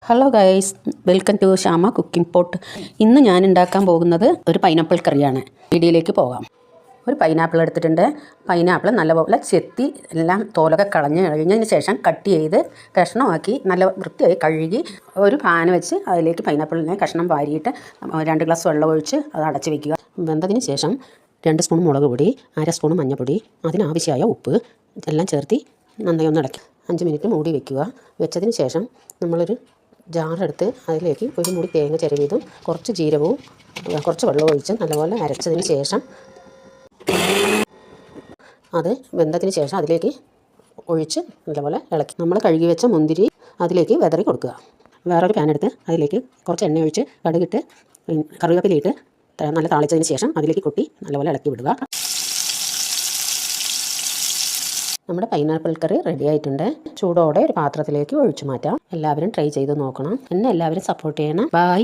Hello guys, welcome to Shyama cooking pot. ഇന്ന് ഞാൻ ഉണ്ടാക്കാൻ പോകുന്നത് ഒരു പൈനാപ്പിൾ കറിയാണ്. വീഡിയോയിലേക്ക് പോകാം. ഒരു പൈനാപ്പിൾ എടുത്തിട്ടുണ്ട്. പൈനാപ്പിൾ നല്ലപോലെ ചെത്തി എല്ലാം തോലൊക്കെ കഴിഞ്ഞതിന് ശേഷം കട്ട് ചെയ്ത് കഷ്ണമാക്കി നല്ല വൃത്തിയായി കഴുകി ഒരു പാൻ വെച്ച് അതിലേക്ക് പൈനാപ്പിളിനെ കഷ്ണം വാരിയിട്ട് 2 ഗ്ലാസ് വെള്ളം ഒഴിച്ച് അത് അടച്ച് വയ്ക്കുക. വെന്തതിന് ശേഷം 2 സ്പൂൺ മുളക് പൊടി, 1/2 സ്പൂൺ മഞ്ഞൾപ്പൊടി, അതിനാവശ്യമായ ഉപ്പ് എല്ലാം ചേർത്ത് നന്നായി ഒന്ന് ഇളക്കി 5 മിനിറ്റ് മൂടി വയ്ക്കുക. വെച്ചതിന് ശേഷം നമ്മളൊരു ജാറെടുത്ത് അതിലേക്ക് ഒരു മുടി തേങ്ങ ചിരവിയതും കുറച്ച് ജീരകവും കുറച്ച് വെള്ളം ഒഴിച്ച് നല്ലപോലെ അരച്ചതിന് ശേഷം അത് വെന്തതിന് ശേഷം അതിലേക്ക് ഒഴിച്ച് നല്ലപോലെ ഇളക്കി നമ്മൾ കഴുകി വെച്ച മുന്തിരി അതിലേക്ക് വിതറി കൊടുക്കുക. വേറൊരു പാൻ എടുത്ത് അതിലേക്ക് കുറച്ച് എണ്ണ ഒഴിച്ച് കടുകിട്ട് കറിവേപ്പിലയിട്ട് നല്ല താളിച്ചതിന് ശേഷം അതിലേക്ക് കൊട്ടി നല്ലപോലെ ഇളക്കി വിടുക. നമ്മുടെ പൈനാപ്പിൾ കറി റെഡി ആയിട്ടുണ്ട്. ചൂടോടെ ഒരു പാത്രത്തിലേക്ക് ഒഴിച്ചു മാറ്റാം. എല്ലാവരും ട്രൈ ചെയ്ത് നോക്കണം. എന്നെ എല്ലാവരും സപ്പോർട്ട് ചെയ്യണം. ബൈ.